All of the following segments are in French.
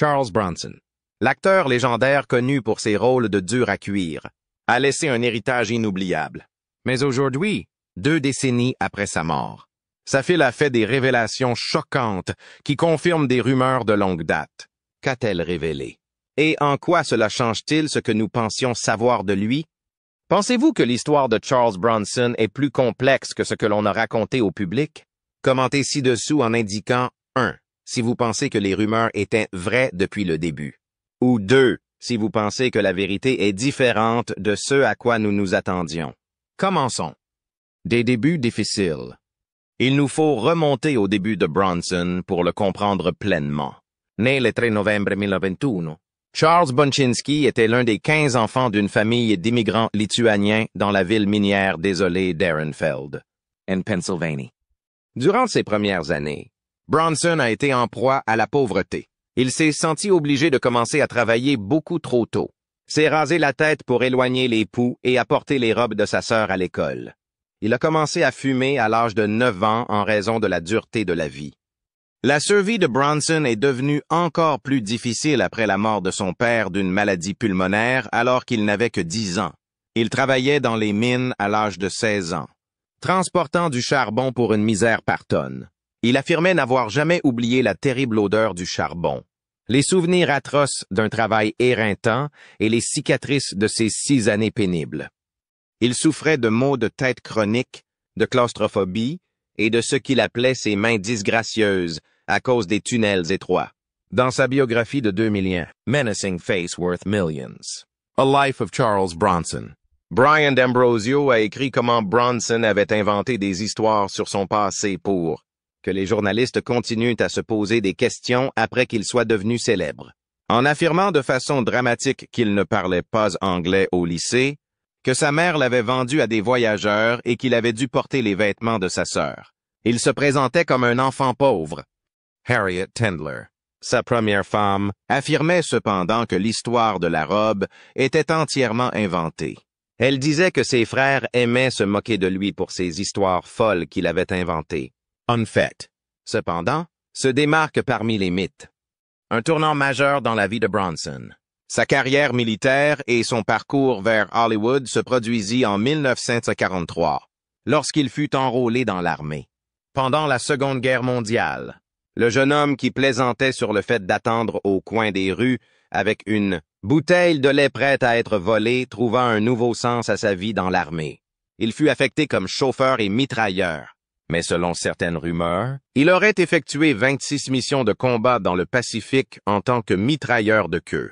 Charles Bronson. L'acteur légendaire connu pour ses rôles de dur à cuire a laissé un héritage inoubliable. Mais aujourd'hui, 2 décennies après sa mort, sa fille a fait des révélations choquantes qui confirment des rumeurs de longue date. Qu'a-t-elle révélé? Et en quoi cela change-t-il ce que nous pensions savoir de lui? Pensez-vous que l'histoire de Charles Bronson est plus complexe que ce que l'on a raconté au public? Commentez ci-dessous en indiquant 1. Si vous pensez que les rumeurs étaient vraies depuis le début. Ou 2. Si vous pensez que la vérité est différente de ce à quoi nous nous attendions. Commençons. Des débuts difficiles. Il nous faut remonter au début de Bronson pour le comprendre pleinement. Né le 3 novembre 1921, Charles Bonczynski était l'un des 15 enfants d'une famille d'immigrants lituaniens dans la ville minière désolée d'Ehrenfeld, en Pennsylvanie. Durant ses premières années, Bronson a été en proie à la pauvreté. Il s'est senti obligé de commencer à travailler beaucoup trop tôt. S'est rasé la tête pour éloigner les poux et apporter les robes de sa sœur à l'école. Il a commencé à fumer à l'âge de 9 ans en raison de la dureté de la vie. La survie de Bronson est devenue encore plus difficile après la mort de son père d'une maladie pulmonaire alors qu'il n'avait que 10 ans. Il travaillait dans les mines à l'âge de 16 ans, transportant du charbon pour une misère par tonne. Il affirmait n'avoir jamais oublié la terrible odeur du charbon, les souvenirs atroces d'un travail éreintant et les cicatrices de ses 6 années pénibles. Il souffrait de maux de tête chroniques, de claustrophobie et de ce qu'il appelait ses mains disgracieuses à cause des tunnels étroits. Dans sa biographie de 2001, Menacing Face Worth Millions, A Life of Charles Bronson, Brian D'Ambrosio a écrit comment Bronson avait inventé des histoires sur son passé pour que les journalistes continuent à se poser des questions après qu'il soit devenu célèbre. En affirmant de façon dramatique qu'il ne parlait pas anglais au lycée, que sa mère l'avait vendu à des voyageurs et qu'il avait dû porter les vêtements de sa sœur. Il se présentait comme un enfant pauvre. Harriet Tendler, sa première femme, affirmait cependant que l'histoire de la robe était entièrement inventée. Elle disait que ses frères aimaient se moquer de lui pour ces histoires folles qu'il avait inventées. Unfait, cependant, se démarque parmi les mythes. Un tournant majeur dans la vie de Bronson. Sa carrière militaire et son parcours vers Hollywood se produisit en 1943, lorsqu'il fut enrôlé dans l'armée. Pendant la Seconde Guerre mondiale, le jeune homme qui plaisantait sur le fait d'attendre au coin des rues avec une bouteille de lait prête à être volée trouva un nouveau sens à sa vie dans l'armée. Il fut affecté comme chauffeur et mitrailleur. Mais selon certaines rumeurs, il aurait effectué 26 missions de combat dans le Pacifique en tant que mitrailleur de queue.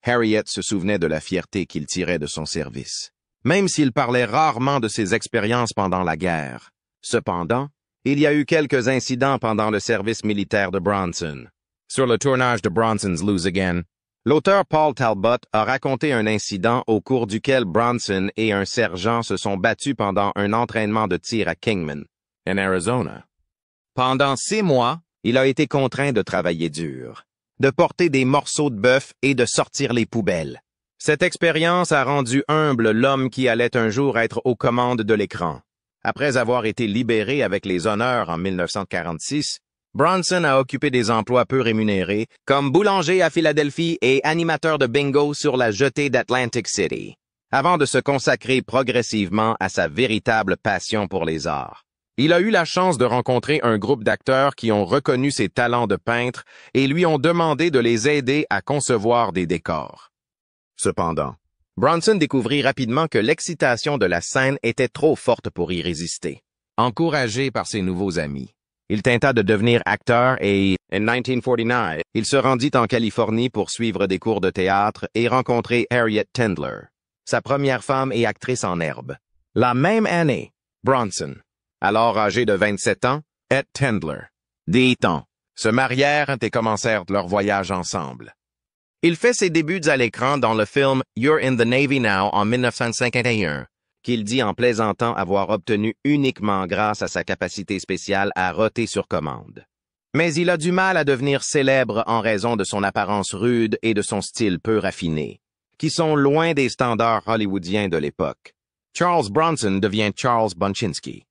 Harriet se souvenait de la fierté qu'il tirait de son service, même s'il parlait rarement de ses expériences pendant la guerre. Cependant, il y a eu quelques incidents pendant le service militaire de Bronson. Sur le tournage de Bronson's Lose Again, l'auteur Paul Talbot a raconté un incident au cours duquel Bronson et un sergent se sont battus pendant un entraînement de tir à Kingman, en Arizona. Pendant 6 mois, il a été contraint de travailler dur, de porter des morceaux de bœuf et de sortir les poubelles. Cette expérience a rendu humble l'homme qui allait un jour être aux commandes de l'écran. Après avoir été libéré avec les honneurs en 1946, Bronson a occupé des emplois peu rémunérés, comme boulanger à Philadelphie et animateur de bingo sur la jetée d'Atlantic City, avant de se consacrer progressivement à sa véritable passion pour les arts. Il a eu la chance de rencontrer un groupe d'acteurs qui ont reconnu ses talents de peintre et lui ont demandé de les aider à concevoir des décors. Cependant, Bronson découvrit rapidement que l'excitation de la scène était trop forte pour y résister. Encouragé par ses nouveaux amis, il tenta de devenir acteur et, en 1949, il se rendit en Californie pour suivre des cours de théâtre et rencontrer Harriet Tendler, sa première femme et actrice en herbe. La même année, Bronson, alors âgé de 27 ans, et Tendler, d'8 ans, se marièrent et commencèrent leur voyage ensemble. Il fait ses débuts à l'écran dans le film You're in the Navy Now en 1951, qu'il dit en plaisantant avoir obtenu uniquement grâce à sa capacité spéciale à roter sur commande. Mais il a du mal à devenir célèbre en raison de son apparence rude et de son style peu raffiné, qui sont loin des standards hollywoodiens de l'époque. Charles Bronson devient Charles Bonczynski.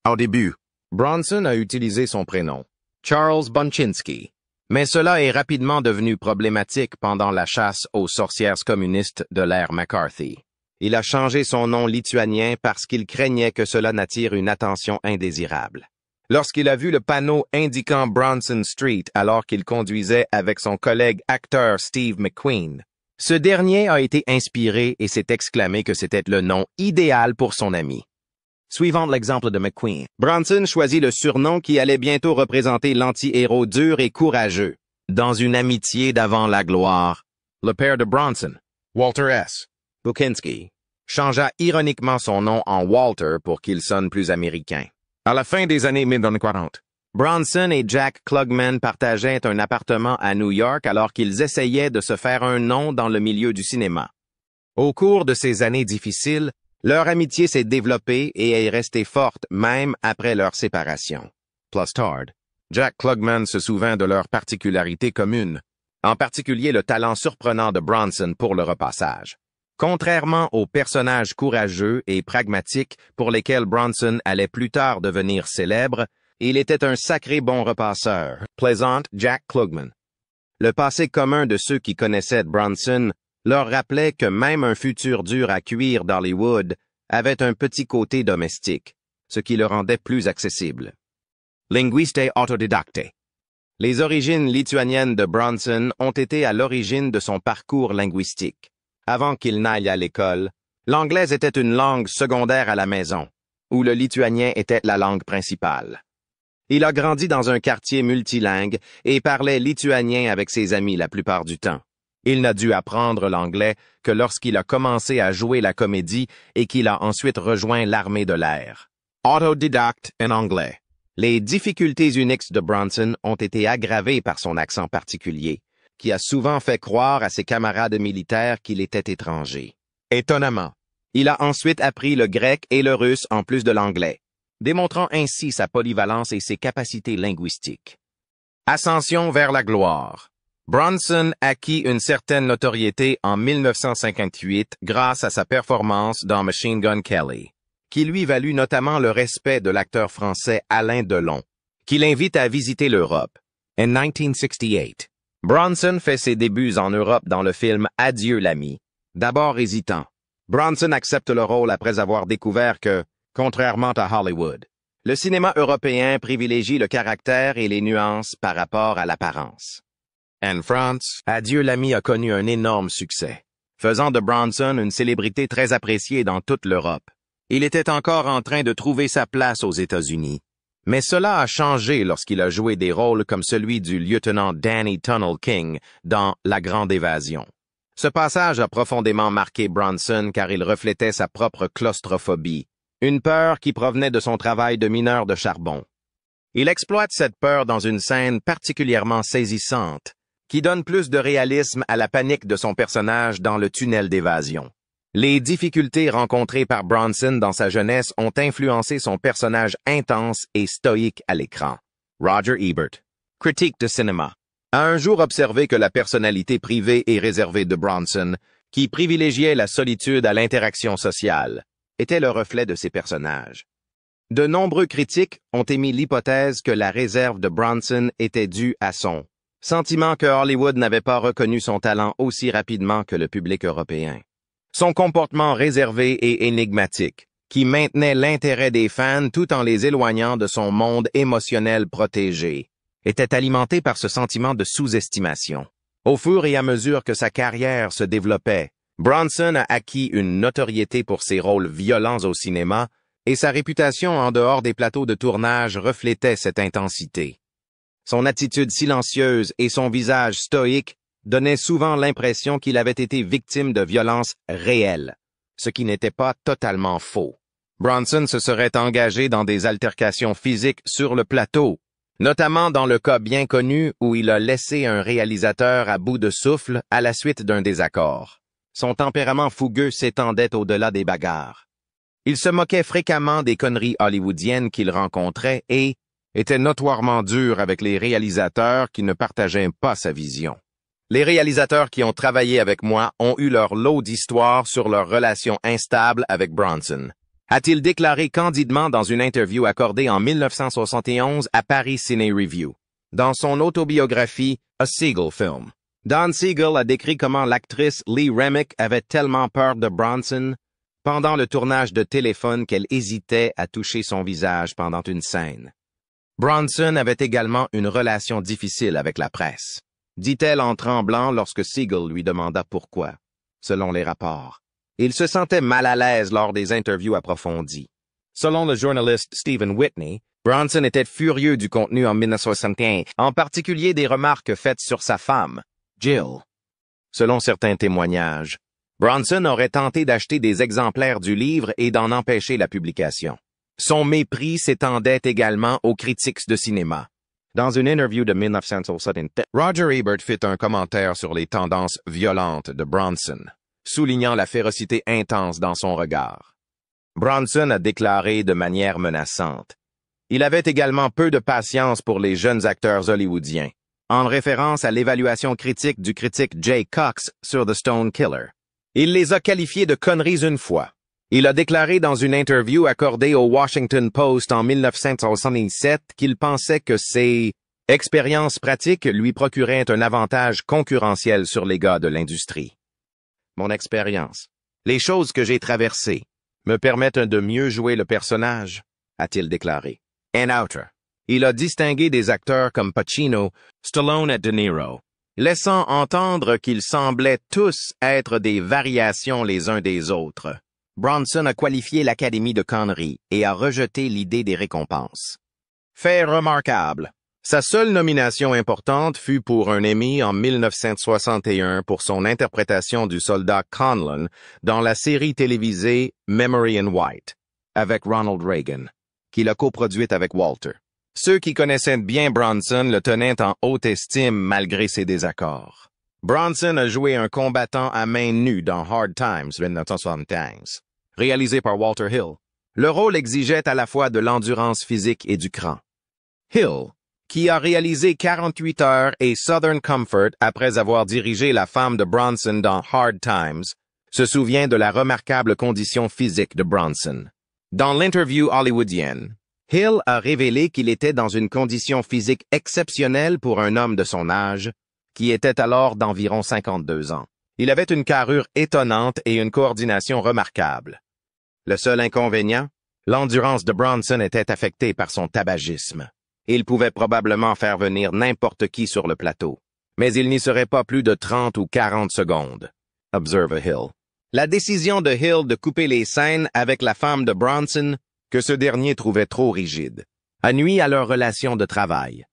Au début, Bronson a utilisé son prénom, Charles Bonczynski, Mais cela est rapidement devenu problématique pendant la chasse aux sorcières communistes de l'ère McCarthy. Il a changé son nom lituanien parce qu'il craignait que cela n'attire une attention indésirable. Lorsqu'il a vu le panneau indiquant Bronson Street alors qu'il conduisait avec son collègue acteur Steve McQueen, ce dernier a été inspiré et s'est exclamé que c'était le nom idéal pour son ami. Suivant l'exemple de McQueen, Bronson choisit le surnom qui allait bientôt représenter l'anti-héros dur et courageux. Dans une amitié d'avant la gloire, le père de Bronson, Walter S. Bukinski, changea ironiquement son nom en Walter pour qu'il sonne plus américain. À la fin des années 1940, Bronson et Jack Klugman partageaient un appartement à New York alors qu'ils essayaient de se faire un nom dans le milieu du cinéma. Au cours de ces années difficiles, leur amitié s'est développée et est restée forte même après leur séparation. Plus tard, Jack Klugman se souvint de leur particularité commune, en particulier le talent surprenant de Bronson pour le repassage. Contrairement aux personnages courageux et pragmatiques pour lesquels Bronson allait plus tard devenir célèbre, il était un sacré bon repasseur, plaisant Jack Klugman. Le passé commun de ceux qui connaissaient Bronson leur rappelait que même un futur dur à cuire d'Hollywood avait un petit côté domestique, ce qui le rendait plus accessible. Linguiste autodidacte. Les origines lituaniennes de Bronson ont été à l'origine de son parcours linguistique. Avant qu'il n'aille à l'école, l'anglais était une langue secondaire à la maison, où le lituanien était la langue principale. Il a grandi dans un quartier multilingue et parlait lituanien avec ses amis la plupart du temps. Il n'a dû apprendre l'anglais que lorsqu'il a commencé à jouer la comédie et qu'il a ensuite rejoint l'armée de l'air. Autodidacte en anglais. Les difficultés uniques de Bronson ont été aggravées par son accent particulier, qui a souvent fait croire à ses camarades militaires qu'il était étranger. Étonnamment, il a ensuite appris le grec et le russe en plus de l'anglais, démontrant ainsi sa polyvalence et ses capacités linguistiques. Ascension vers la gloire. Bronson acquit une certaine notoriété en 1958 grâce à sa performance dans Machine Gun Kelly, qui lui valut notamment le respect de l'acteur français Alain Delon, qui l'invite à visiter l'Europe. En 1968, Bronson fait ses débuts en Europe dans le film Adieu l'ami. D'abord hésitant, Bronson accepte le rôle après avoir découvert que, contrairement à Hollywood, le cinéma européen privilégie le caractère et les nuances par rapport à l'apparence. En France, Adieu l'ami a connu un énorme succès, faisant de Bronson une célébrité très appréciée dans toute l'Europe. Il était encore en train de trouver sa place aux États-Unis. Mais cela a changé lorsqu'il a joué des rôles comme celui du lieutenant Danny Tunnel King dans La Grande Évasion. Ce passage a profondément marqué Bronson car il reflétait sa propre claustrophobie, une peur qui provenait de son travail de mineur de charbon. Il exploite cette peur dans une scène particulièrement saisissante, qui donne plus de réalisme à la panique de son personnage dans le tunnel d'évasion. Les difficultés rencontrées par Bronson dans sa jeunesse ont influencé son personnage intense et stoïque à l'écran. Roger Ebert, critique de cinéma, a un jour observé que la personnalité privée et réservée de Bronson, qui privilégiait la solitude à l'interaction sociale, était le reflet de ses personnages. De nombreux critiques ont émis l'hypothèse que la réserve de Bronson était due à son sentiment que Hollywood n'avait pas reconnu son talent aussi rapidement que le public européen. Son comportement réservé et énigmatique, qui maintenait l'intérêt des fans tout en les éloignant de son monde émotionnel protégé, était alimenté par ce sentiment de sous-estimation. Au fur et à mesure que sa carrière se développait, Bronson a acquis une notoriété pour ses rôles violents au cinéma et sa réputation en dehors des plateaux de tournage reflétait cette intensité. Son attitude silencieuse et son visage stoïque donnaient souvent l'impression qu'il avait été victime de violences réelles, ce qui n'était pas totalement faux. Bronson se serait engagé dans des altercations physiques sur le plateau, notamment dans le cas bien connu où il a laissé un réalisateur à bout de souffle à la suite d'un désaccord. Son tempérament fougueux s'étendait au-delà des bagarres. Il se moquait fréquemment des conneries hollywoodiennes qu'il rencontrait et était notoirement dur avec les réalisateurs qui ne partageaient pas sa vision. Les réalisateurs qui ont travaillé avec moi ont eu leur lot d'histoires sur leur relation instable avec Bronson, a-t-il déclaré candidement dans une interview accordée en 1971 à Paris Ciné Review. dans son autobiographie A Siegel Film. Don Siegel a décrit comment l'actrice Lee Remick avait tellement peur de Bronson pendant le tournage de téléphone qu'elle hésitait à toucher son visage pendant une scène. Bronson avait également une relation difficile avec la presse, dit-elle en tremblant lorsque Siegel lui demanda pourquoi, selon les rapports. Il se sentait mal à l'aise lors des interviews approfondies. Selon le journaliste Stephen Whitney, Bronson était furieux du contenu en 1961, en particulier des remarques faites sur sa femme, Jill. Selon certains témoignages, Bronson aurait tenté d'acheter des exemplaires du livre et d'en empêcher la publication. Son mépris s'étendait également aux critiques de cinéma. Dans une interview de 1967, Roger Ebert fit un commentaire sur les tendances violentes de Bronson, soulignant la férocité intense dans son regard. Bronson a déclaré de manière menaçante. Il avait également peu de patience pour les jeunes acteurs hollywoodiens, en référence à l'évaluation critique du critique Jay Cox sur The Stone Killer. Il les a qualifiés de conneries une fois. Il a déclaré dans une interview accordée au Washington Post en 1977 qu'il pensait que ses expériences pratiques lui procuraient un avantage concurrentiel sur les gars de l'industrie. Mon expérience, les choses que j'ai traversées, me permettent de mieux jouer le personnage, a-t-il déclaré. En outre, il a distingué des acteurs comme Pacino, Stallone et De Niro, laissant entendre qu'ils semblaient tous être des variations les uns des autres. Bronson a qualifié l'Académie de conneries et a rejeté l'idée des récompenses. Fait remarquable, sa seule nomination importante fut pour un Emmy en 1961 pour son interprétation du soldat Conlon dans la série télévisée Memory in White, avec Ronald Reagan, qu'il a coproduite avec Walter. Ceux qui connaissaient bien Bronson le tenaient en haute estime malgré ses désaccords. Bronson a joué un combattant à main nue dans Hard Times 1975, réalisé par Walter Hill. Le rôle exigeait à la fois de l'endurance physique et du cran. Hill, qui a réalisé 48 heures et Southern Comfort après avoir dirigé la femme de Bronson dans Hard Times, se souvient de la remarquable condition physique de Bronson. Dans l'interview hollywoodienne, Hill a révélé qu'il était dans une condition physique exceptionnelle pour un homme de son âge, qui était alors d'environ 52 ans. Il avait une carrure étonnante et une coordination remarquable. Le seul inconvénient, l'endurance de Bronson était affectée par son tabagisme. Il pouvait probablement faire venir n'importe qui sur le plateau, mais il n'y serait pas plus de 30 ou 40 secondes, observe Hill. La décision de Hill de couper les scènes avec la femme de Bronson, que ce dernier trouvait trop rigide, a nui à leur relation de travail.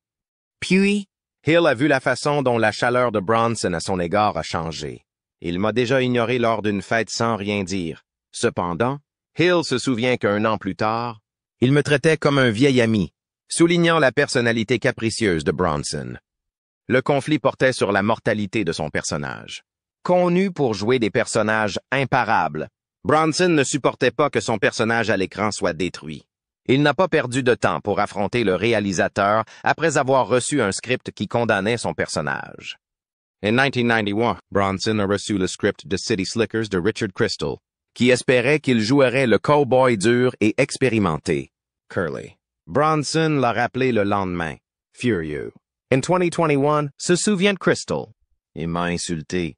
Puis, Hill a vu la façon dont la chaleur de Bronson à son égard a changé. Il m'a déjà ignoré lors d'une fête sans rien dire. Cependant, Hill se souvient qu'un an plus tard, il me traitait comme un vieil ami, soulignant la personnalité capricieuse de Bronson. Le conflit portait sur la mortalité de son personnage. Connu pour jouer des personnages imparables, Bronson ne supportait pas que son personnage à l'écran soit détruit. Il n'a pas perdu de temps pour affronter le réalisateur après avoir reçu un script qui condamnait son personnage. En 1991, Bronson a reçu le script de City Slickers de Richard Crystal, qui espérait qu'il jouerait le cow-boy dur et expérimenté, Curly. Bronson l'a rappelé le lendemain, furieux. En 2021, se souvient de Crystal. Il m'a insulté.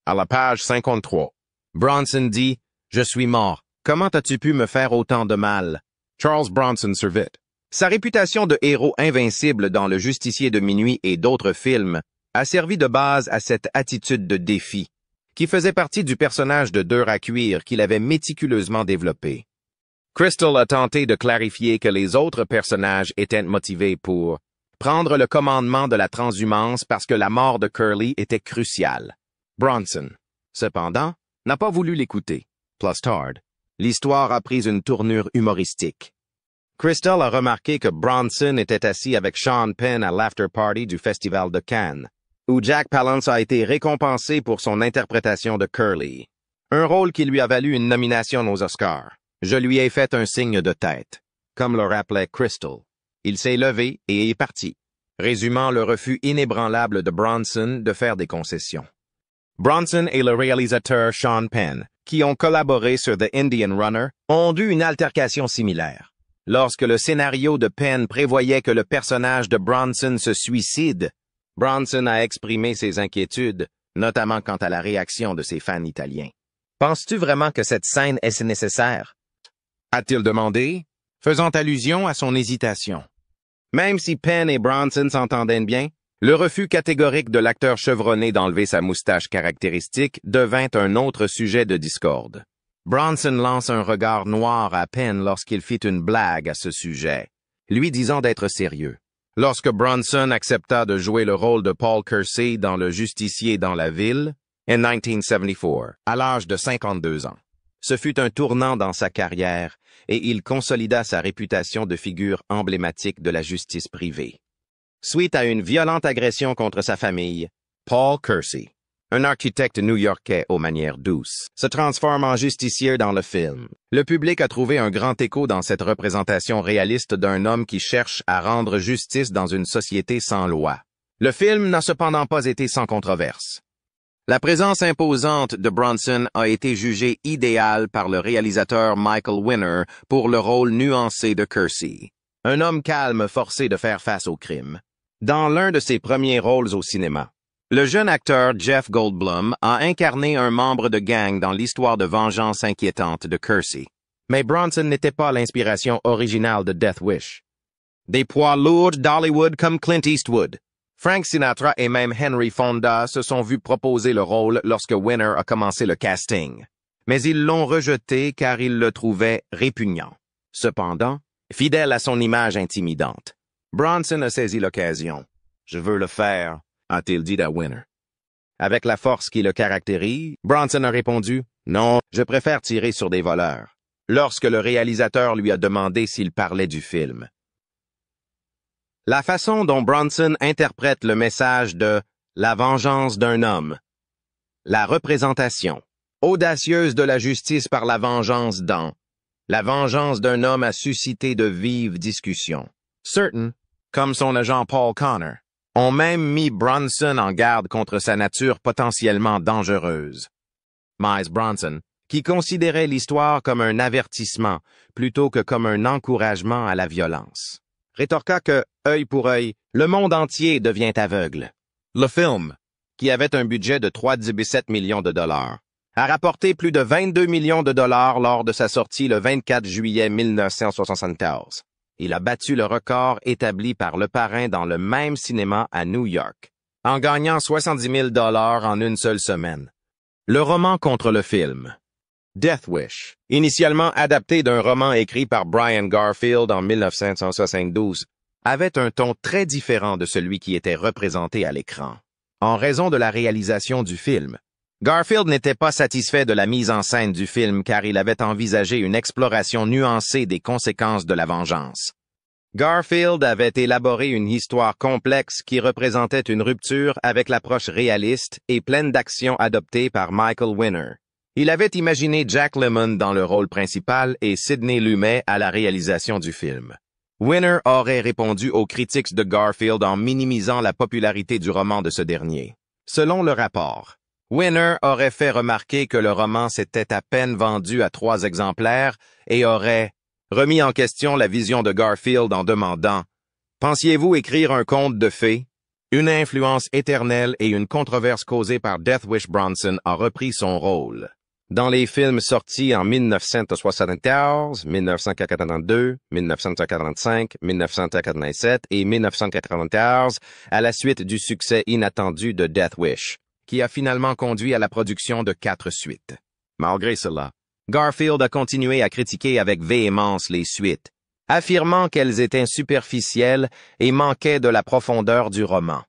À la page 53, Bronson dit « Je suis mort. Comment as-tu pu me faire autant de mal? » Charles Bronson Servitt. Sa réputation de héros invincible dans Le Justicier de minuit et d'autres films a servi de base à cette attitude de défi, qui faisait partie du personnage de dur à cuire qu'il avait méticuleusement développé. Crystal a tenté de clarifier que les autres personnages étaient motivés pour prendre le commandement de la transhumance parce que la mort de Curly était cruciale. Bronson, cependant, n'a pas voulu l'écouter. Plus tard, l'histoire a pris une tournure humoristique. Crystal a remarqué que Bronson était assis avec Sean Penn à l'after party du Festival de Cannes, où Jack Palance a été récompensé pour son interprétation de Curly, un rôle qui lui a valu une nomination aux Oscars. Je lui ai fait un signe de tête, comme le rappelait Crystal. Il s'est levé et est parti, résumant le refus inébranlable de Bronson de faire des concessions. Bronson et le réalisateur Sean Penn, qui ont collaboré sur The Indian Runner, ont eu une altercation similaire. Lorsque le scénario de Penn prévoyait que le personnage de Bronson se suicide, Bronson a exprimé ses inquiétudes, notamment quant à la réaction de ses fans italiens. « Penses-tu vraiment que cette scène est nécessaire? » a-t-il demandé, faisant allusion à son hésitation. Même si Penn et Bronson s'entendaient bien, le refus catégorique de l'acteur chevronné d'enlever sa moustache caractéristique devint un autre sujet de discorde. Bronson lance un regard noir à Penn lorsqu'il fit une blague à ce sujet, lui disant d'être sérieux. Lorsque Bronson accepta de jouer le rôle de Paul Kersey dans Le Justicier dans la ville, en 1974, à l'âge de 52 ans. Ce fut un tournant dans sa carrière et il consolida sa réputation de figure emblématique de la justice privée. Suite à une violente agression contre sa famille, Paul Kersey, un architecte new-yorkais aux manières douces, se transforme en justicier dans le film. Le public a trouvé un grand écho dans cette représentation réaliste d'un homme qui cherche à rendre justice dans une société sans loi. Le film n'a cependant pas été sans controverse. La présence imposante de Bronson a été jugée idéale par le réalisateur Michael Winner pour le rôle nuancé de Kersey, un homme calme forcé de faire face au crime. Dans l'un de ses premiers rôles au cinéma, le jeune acteur Jeff Goldblum a incarné un membre de gang dans l'histoire de vengeance inquiétante de Kersey. Mais Bronson n'était pas l'inspiration originale de Death Wish. Des poids lourds d'Hollywood comme Clint Eastwood, Frank Sinatra et même Henry Fonda se sont vus proposer le rôle lorsque Winner a commencé le casting. Mais ils l'ont rejeté car ils le trouvaient répugnant. Cependant, fidèle à son image intimidante, Bronson a saisi l'occasion. « Je veux le faire », a-t-il dit à Winner. Avec la force qui le caractérise, Bronson a répondu « Non, je préfère tirer sur des voleurs », lorsque le réalisateur lui a demandé s'il parlait du film. La façon dont Bronson interprète le message de « la vengeance d'un homme », la représentation audacieuse de la justice par la vengeance dans « la vengeance d'un homme a suscité de vives discussions ». Certain, comme son agent Paul Connor, ont même mis Bronson en garde contre sa nature potentiellement dangereuse. Miles Bronson, qui considérait l'histoire comme un avertissement plutôt que comme un encouragement à la violence, rétorqua que, œil pour œil, le monde entier devient aveugle. Le film, qui avait un budget de 3,17 millions de dollars, a rapporté plus de 22 millions de dollars lors de sa sortie le 24 juillet 1974. Il a battu le record établi par Le Parrain dans le même cinéma à New York, en gagnant 70 000 dollars en une seule semaine. Le roman contre le film. Death Wish, initialement adapté d'un roman écrit par Brian Garfield en 1972, avait un ton très différent de celui qui était représenté à l'écran. En raison de la réalisation du film, Garfield n'était pas satisfait de la mise en scène du film car il avait envisagé une exploration nuancée des conséquences de la vengeance. Garfield avait élaboré une histoire complexe qui représentait une rupture avec l'approche réaliste et pleine d'action adoptée par Michael Winner. Il avait imaginé Jack Lemmon dans le rôle principal et Sidney Lumet à la réalisation du film. Winner aurait répondu aux critiques de Garfield en minimisant la popularité du roman de ce dernier. Selon le rapport, Winner aurait fait remarquer que le roman s'était à peine vendu à 3 exemplaires et aurait remis en question la vision de Garfield en demandant « Pensiez-vous écrire un conte de fées ?» Une influence éternelle et une controverse causée par Death Wish Bronson a repris son rôle. Dans les films sortis en 1974, 1982, 1945, 1987 et 1994, à la suite du succès inattendu de Death Wish, qui a finalement conduit à la production de 4 suites. Malgré cela, Garfield a continué à critiquer avec véhémence les suites, affirmant qu'elles étaient superficielles et manquaient de la profondeur du roman.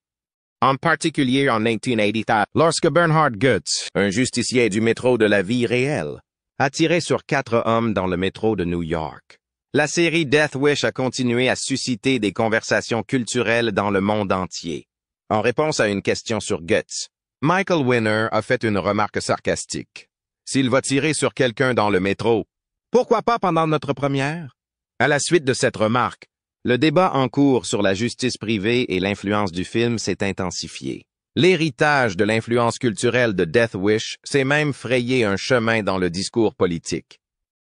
En particulier en 1983, lorsque Bernhard Goetz, un justicier du métro de la vie réelle, a tiré sur 4 hommes dans le métro de New York. La série Death Wish a continué à susciter des conversations culturelles dans le monde entier. En réponse à une question sur Goetz, Michael Winner a fait une remarque sarcastique. S'il va tirer sur quelqu'un dans le métro, pourquoi pas pendant notre première? À la suite de cette remarque, le débat en cours sur la justice privée et l'influence du film s'est intensifié. L'héritage de l'influence culturelle de Death Wish s'est même frayé un chemin dans le discours politique.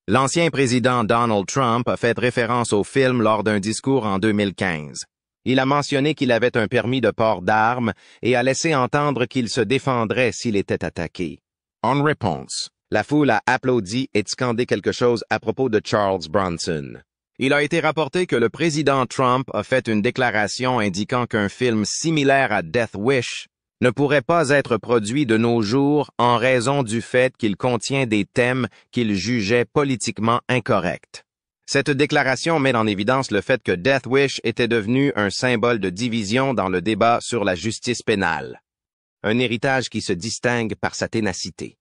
L'ancien président Donald Trump a fait référence au film lors d'un discours en 2015. Il a mentionné qu'il avait un permis de port d'armes et a laissé entendre qu'il se défendrait s'il était attaqué. En réponse, la foule a applaudi et scandé quelque chose à propos de Charles Bronson. Il a été rapporté que le président Trump a fait une déclaration indiquant qu'un film similaire à Death Wish ne pourrait pas être produit de nos jours en raison du fait qu'il contient des thèmes qu'il jugeait politiquement incorrects. Cette déclaration met en évidence le fait que Death Wish était devenu un symbole de division dans le débat sur la justice pénale. Un héritage qui se distingue par sa ténacité.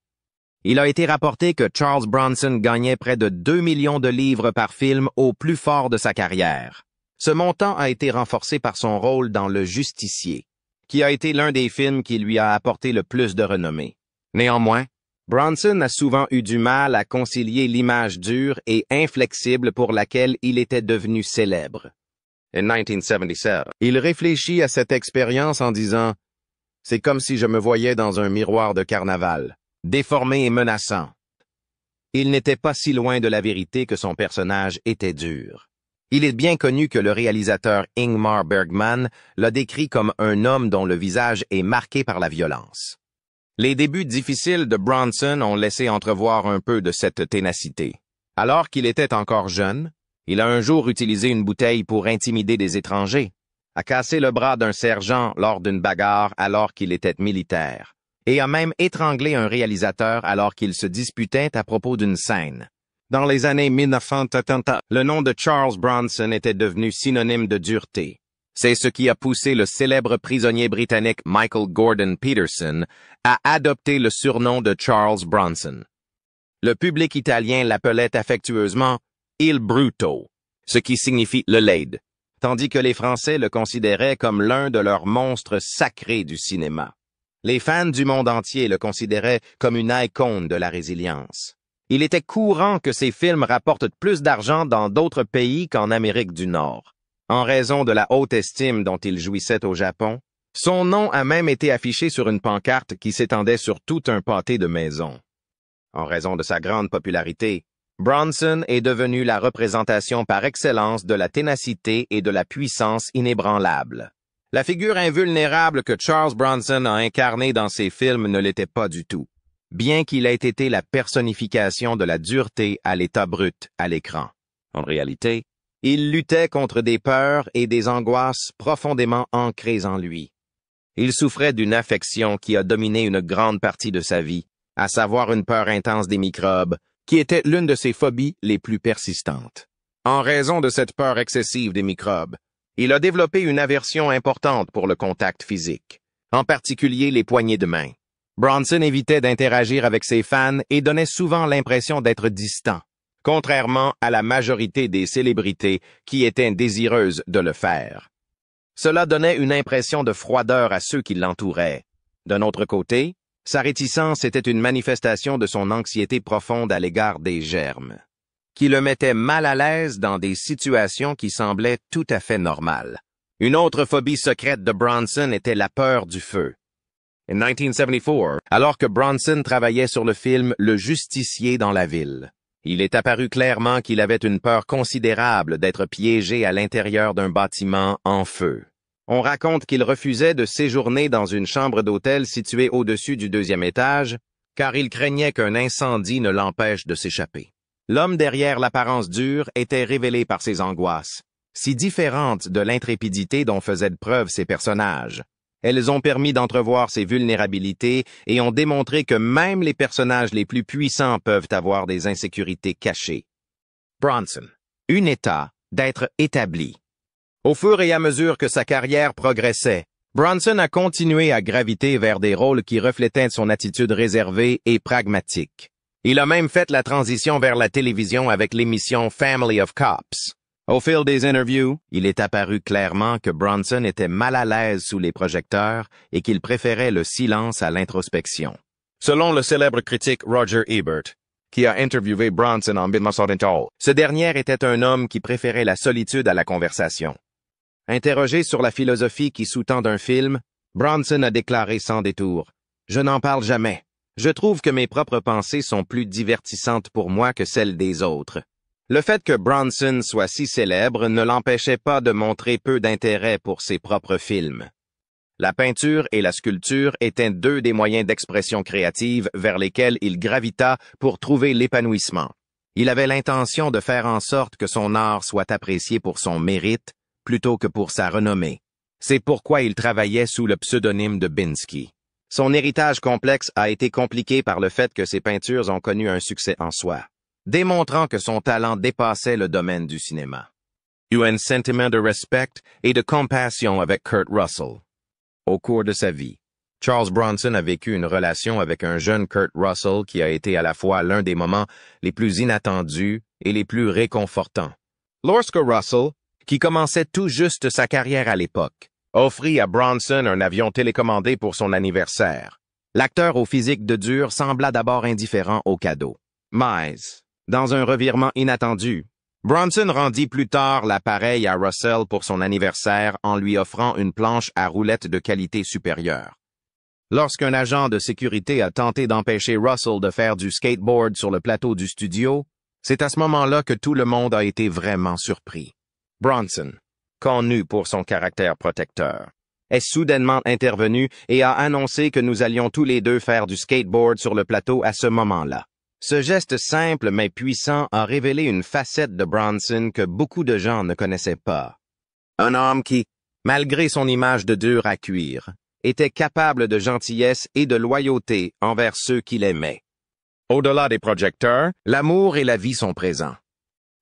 Il a été rapporté que Charles Bronson gagnait près de 2 millions de livres par film au plus fort de sa carrière. Ce montant a été renforcé par son rôle dans Le Justicier, qui a été l'un des films qui lui a apporté le plus de renommée. Néanmoins, Bronson a souvent eu du mal à concilier l'image dure et inflexible pour laquelle il était devenu célèbre. En 1977, il réfléchit à cette expérience en disant « C'est comme si je me voyais dans un miroir de carnaval, déformé et menaçant. » Il n'était pas si loin de la vérité que son personnage était dur. Il est bien connu que le réalisateur Ingmar Bergman l'a décrit comme un homme dont le visage est marqué par la violence. Les débuts difficiles de Bronson ont laissé entrevoir un peu de cette ténacité. Alors qu'il était encore jeune, il a un jour utilisé une bouteille pour intimider des étrangers, a cassé le bras d'un sergent lors d'une bagarre alors qu'il était militaire, et a même étranglé un réalisateur alors qu'il se disputait à propos d'une scène. Dans les années 1970, le nom de Charles Bronson était devenu synonyme de dureté. C'est ce qui a poussé le célèbre prisonnier britannique Michael Gordon Peterson à adopter le surnom de Charles Bronson. Le public italien l'appelait affectueusement Il Bruto, ce qui signifie le laid, tandis que les Français le considéraient comme l'un de leurs monstres sacrés du cinéma. Les fans du monde entier le considéraient comme une icône de la résilience. Il était courant que ses films rapportent plus d'argent dans d'autres pays qu'en Amérique du Nord. En raison de la haute estime dont il jouissait au Japon, son nom a même été affiché sur une pancarte qui s'étendait sur tout un pâté de maisons. En raison de sa grande popularité, Bronson est devenu la représentation par excellence de la ténacité et de la puissance inébranlable. La figure invulnérable que Charles Bronson a incarnée dans ses films ne l'était pas du tout, bien qu'il ait été la personnification de la dureté à l'état brut à l'écran. En réalité, il luttait contre des peurs et des angoisses profondément ancrées en lui. Il souffrait d'une affection qui a dominé une grande partie de sa vie, à savoir une peur intense des microbes, qui était l'une de ses phobies les plus persistantes. En raison de cette peur excessive des microbes, il a développé une aversion importante pour le contact physique, en particulier les poignées de main. Bronson évitait d'interagir avec ses fans et donnait souvent l'impression d'être distant, contrairement à la majorité des célébrités qui étaient désireuses de le faire. Cela donnait une impression de froideur à ceux qui l'entouraient. D'un autre côté, sa réticence était une manifestation de son anxiété profonde à l'égard des germes, qui le mettait mal à l'aise dans des situations qui semblaient tout à fait normales. Une autre phobie secrète de Bronson était la peur du feu. En 1974, alors que Bronson travaillait sur le film Le Justicier dans la ville, il est apparu clairement qu'il avait une peur considérable d'être piégé à l'intérieur d'un bâtiment en feu. On raconte qu'il refusait de séjourner dans une chambre d'hôtel située au-dessus du 2e étage, car il craignait qu'un incendie ne l'empêche de s'échapper. L'homme derrière l'apparence dure était révélé par ses angoisses, si différentes de l'intrépidité dont faisaient preuve ses personnages. Elles ont permis d'entrevoir ses vulnérabilités et ont démontré que même les personnages les plus puissants peuvent avoir des insécurités cachées. Bronson, un état d'être établi. Au fur et à mesure que sa carrière progressait, Bronson a continué à graviter vers des rôles qui reflétaient son attitude réservée et pragmatique. Il a même fait la transition vers la télévision avec l'émission Family of Cops. Au fil des interviews, il est apparu clairement que Bronson était mal à l'aise sous les projecteurs et qu'il préférait le silence à l'introspection. Selon le célèbre critique Roger Ebert, qui a interviewé Bronson en 1970, ce dernier était un homme qui préférait la solitude à la conversation. Interrogé sur la philosophie qui sous-tend un film, Bronson a déclaré sans détour « Je n'en parle jamais. Je trouve que mes propres pensées sont plus divertissantes pour moi que celles des autres. Le fait que Bronson soit si célèbre ne l'empêchait pas de montrer peu d'intérêt pour ses propres films. La peinture et la sculpture étaient deux des moyens d'expression créative vers lesquels il gravita pour trouver l'épanouissement. Il avait l'intention de faire en sorte que son art soit apprécié pour son mérite plutôt que pour sa renommée. C'est pourquoi il travaillait sous le pseudonyme de Binsky. Son héritage complexe a été compliqué par le fait que ses peintures ont connu un succès en soi, démontrant que son talent dépassait le domaine du cinéma. Il eut un sentiment de respect et de compassion avec Kurt Russell. Au cours de sa vie, Charles Bronson a vécu une relation avec un jeune Kurt Russell qui a été à la fois l'un des moments les plus inattendus et les plus réconfortants. Lorsque Russell, qui commençait tout juste sa carrière à l'époque, offrit à Bronson un avion télécommandé pour son anniversaire, l'acteur au physique de dur sembla d'abord indifférent au cadeau. Mais, dans un revirement inattendu, Bronson rendit plus tard l'appareil à Russell pour son anniversaire en lui offrant une planche à roulettes de qualité supérieure. Lorsqu'un agent de sécurité a tenté d'empêcher Russell de faire du skateboard sur le plateau du studio, c'est à ce moment-là que tout le monde a été vraiment surpris. Bronson, connu pour son caractère protecteur, est soudainement intervenu et a annoncé que nous allions tous les deux faire du skateboard sur le plateau à ce moment-là. Ce geste simple mais puissant a révélé une facette de Bronson que beaucoup de gens ne connaissaient pas. Un homme qui, malgré son image de dur à cuire, était capable de gentillesse et de loyauté envers ceux qu'il aimait. Au-delà des projecteurs, l'amour et la vie sont présents.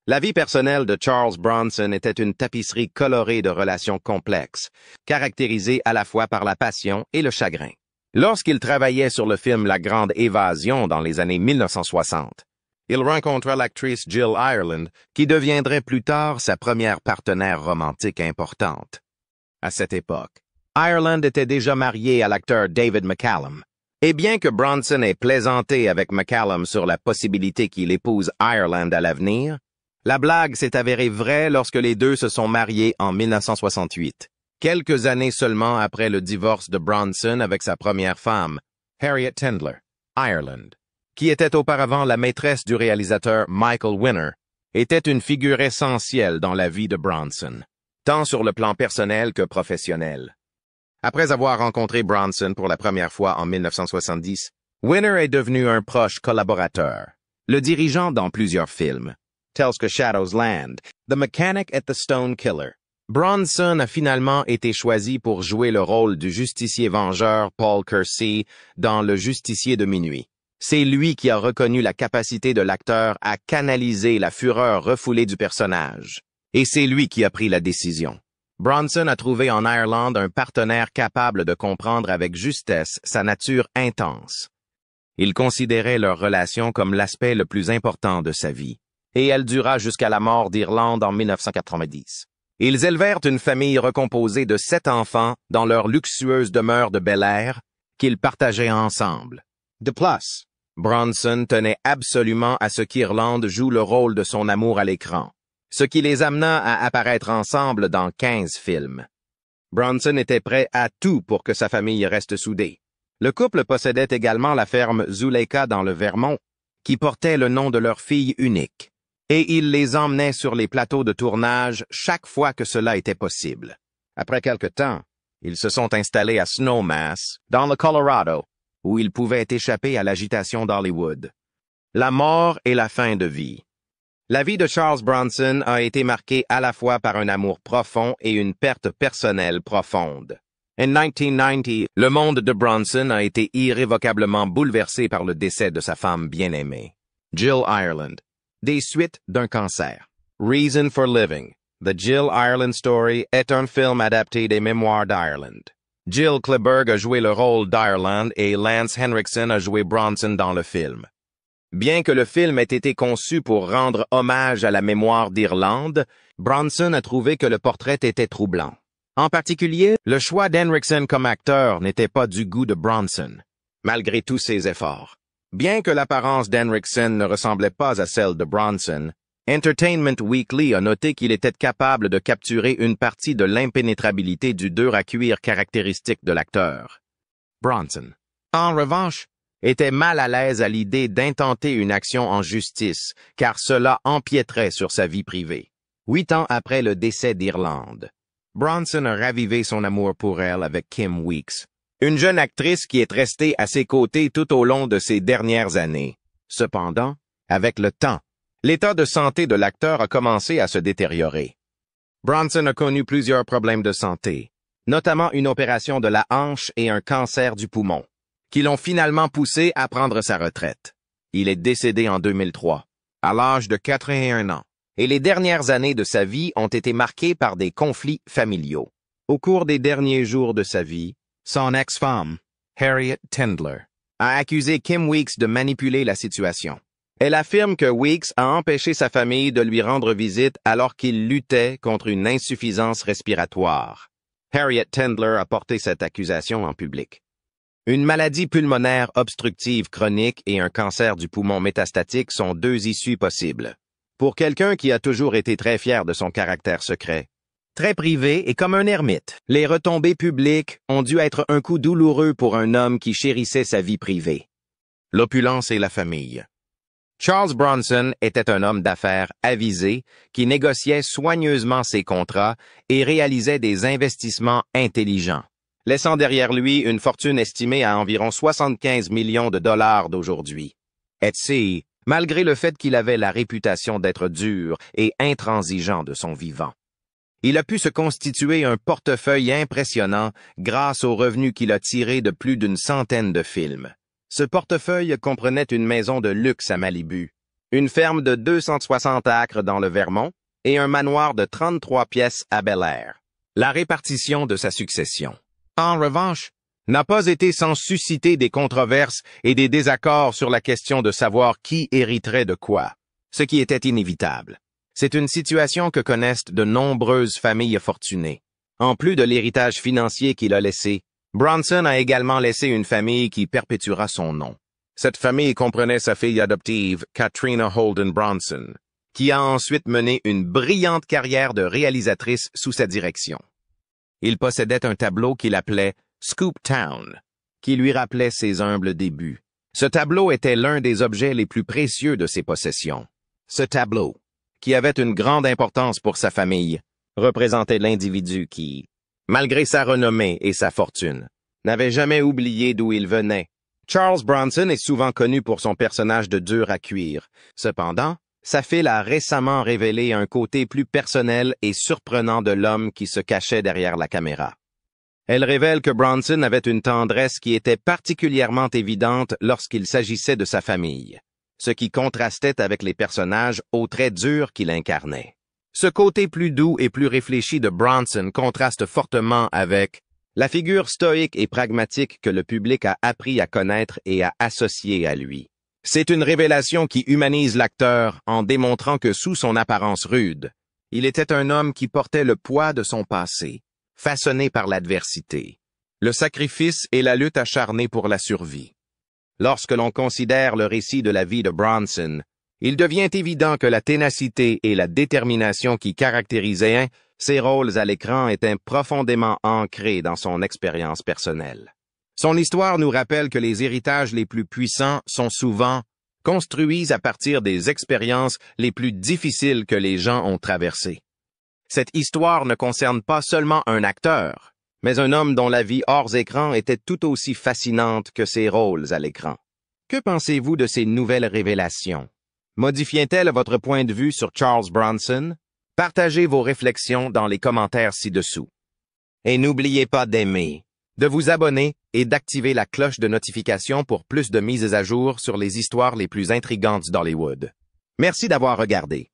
La vie personnelle de Charles Bronson était une tapisserie colorée de relations complexes, caractérisée à la fois par la passion et le chagrin. Lorsqu'il travaillait sur le film La Grande Évasion dans les années 1960, il rencontra l'actrice Jill Ireland, qui deviendrait plus tard sa première partenaire romantique importante. À cette époque, Ireland était déjà mariée à l'acteur David McCallum. Et bien que Bronson ait plaisanté avec McCallum sur la possibilité qu'il épouse Ireland à l'avenir, la blague s'est avérée vraie lorsque les deux se sont mariés en 1968. Quelques années seulement après le divorce de Bronson avec sa première femme, Harriet Tendler, Ireland, qui était auparavant la maîtresse du réalisateur Michael Winner, était une figure essentielle dans la vie de Bronson, tant sur le plan personnel que professionnel. Après avoir rencontré Bronson pour la première fois en 1970, Winner est devenu un proche collaborateur, le dirigeant dans plusieurs films, tels que Shadows Land, The Mechanic at the Stone Killer. Bronson a finalement été choisi pour jouer le rôle du justicier vengeur Paul Kersey dans Le Justicier de minuit. C'est lui qui a reconnu la capacité de l'acteur à canaliser la fureur refoulée du personnage. Et c'est lui qui a pris la décision. Bronson a trouvé en Ireland un partenaire capable de comprendre avec justesse sa nature intense. Il considérait leur relation comme l'aspect le plus important de sa vie, et elle dura jusqu'à la mort d'Irlande en 1990. Ils élevèrent une famille recomposée de 7 enfants dans leur luxueuse demeure de Bel Air qu'ils partageaient ensemble. De plus, Bronson tenait absolument à ce qu'Irlande joue le rôle de son amour à l'écran, ce qui les amena à apparaître ensemble dans 15 films. Bronson était prêt à tout pour que sa famille reste soudée. Le couple possédait également la ferme Zuleika dans le Vermont, qui portait le nom de leur fille unique, et il les emmenait sur les plateaux de tournage chaque fois que cela était possible. Après quelque temps, ils se sont installés à Snowmass, dans le Colorado, où ils pouvaient échapper à l'agitation d'Hollywood. La mort et la fin de vie. La vie de Charles Bronson a été marquée à la fois par un amour profond et une perte personnelle profonde. En 1990, le monde de Bronson a été irrévocablement bouleversé par le décès de sa femme bien-aimée, Jill Ireland, des suites d'un cancer. Reason for Living, The Jill Ireland Story est un film adapté des mémoires d'Ireland. Jill Kleberg a joué le rôle d'Ireland et Lance Henriksen a joué Bronson dans le film. Bien que le film ait été conçu pour rendre hommage à la mémoire d'Irlande, Bronson a trouvé que le portrait était troublant. En particulier, le choix d'Henriksen comme acteur n'était pas du goût de Bronson, malgré tous ses efforts. Bien que l'apparence d'Henriksen ne ressemblait pas à celle de Bronson, Entertainment Weekly a noté qu'il était capable de capturer une partie de l'impénétrabilité du dur à cuire caractéristique de l'acteur. Bronson, en revanche, était mal à l'aise à l'idée d'intenter une action en justice, car cela empiéterait sur sa vie privée. 8 ans après le décès d'Irlande, Bronson a ravivé son amour pour elle avec Kim Weeks, une jeune actrice qui est restée à ses côtés tout au long de ses dernières années. Cependant, avec le temps, l'état de santé de l'acteur a commencé à se détériorer. Bronson a connu plusieurs problèmes de santé, notamment une opération de la hanche et un cancer du poumon, qui l'ont finalement poussé à prendre sa retraite. Il est décédé en 2003, à l'âge de 81 ans, et les dernières années de sa vie ont été marquées par des conflits familiaux. Au cours des derniers jours de sa vie, son ex-femme, Harriet Tendler, a accusé Kim Weeks de manipuler la situation. Elle affirme que Weeks a empêché sa famille de lui rendre visite alors qu'il luttait contre une insuffisance respiratoire. Harriet Tendler a porté cette accusation en public. Une maladie pulmonaire obstructive chronique et un cancer du poumon métastatique sont deux issues possibles. Pour quelqu'un qui a toujours été très fier de son caractère secret, très privé et comme un ermite, les retombées publiques ont dû être un coup douloureux pour un homme qui chérissait sa vie privée. L'opulence et la famille. Charles Bronson était un homme d'affaires avisé qui négociait soigneusement ses contrats et réalisait des investissements intelligents, laissant derrière lui une fortune estimée à environ 75 millions de dollars d'aujourd'hui. Etsy, malgré le fait qu'il avait la réputation d'être dur et intransigeant de son vivant. Il a pu se constituer un portefeuille impressionnant grâce aux revenus qu'il a tirés de plus d'une centaine de films. Ce portefeuille comprenait une maison de luxe à Malibu, une ferme de 260 acres dans le Vermont et un manoir de 33 pièces à Bel Air. La répartition de sa succession, en revanche, n'a pas été sans susciter des controverses et des désaccords sur la question de savoir qui hériterait de quoi, ce qui était inévitable. C'est une situation que connaissent de nombreuses familles fortunées. En plus de l'héritage financier qu'il a laissé, Bronson a également laissé une famille qui perpétuera son nom. Cette famille comprenait sa fille adoptive, Katrina Holden Bronson, qui a ensuite mené une brillante carrière de réalisatrice sous sa direction. Il possédait un tableau qu'il appelait Scoop Town, qui lui rappelait ses humbles débuts. Ce tableau était l'un des objets les plus précieux de ses possessions. Ce tableau, qui avait une grande importance pour sa famille, représentait l'individu qui, malgré sa renommée et sa fortune, n'avait jamais oublié d'où il venait. Charles Bronson est souvent connu pour son personnage de dur à cuire. Cependant, sa fille a récemment révélé un côté plus personnel et surprenant de l'homme qui se cachait derrière la caméra. Elle révèle que Bronson avait une tendresse qui était particulièrement évidente lorsqu'il s'agissait de sa famille, ce qui contrastait avec les personnages aux traits durs qu'il incarnait. Ce côté plus doux et plus réfléchi de Bronson contraste fortement avec la figure stoïque et pragmatique que le public a appris à connaître et à associer à lui. C'est une révélation qui humanise l'acteur en démontrant que sous son apparence rude, il était un homme qui portait le poids de son passé, façonné par l'adversité, le sacrifice et la lutte acharnée pour la survie. Lorsque l'on considère le récit de la vie de Bronson, il devient évident que la ténacité et la détermination qui caractérisaient ses rôles à l'écran étaient profondément ancrés dans son expérience personnelle. Son histoire nous rappelle que les héritages les plus puissants sont souvent construits à partir des expériences les plus difficiles que les gens ont traversées. Cette histoire ne concerne pas seulement un acteur, mais un homme dont la vie hors écran était tout aussi fascinante que ses rôles à l'écran. Que pensez-vous de ces nouvelles révélations? Modifient-elles votre point de vue sur Charles Bronson? Partagez vos réflexions dans les commentaires ci-dessous. Et n'oubliez pas d'aimer, de vous abonner et d'activer la cloche de notification pour plus de mises à jour sur les histoires les plus intrigantes d'Hollywood. Merci d'avoir regardé.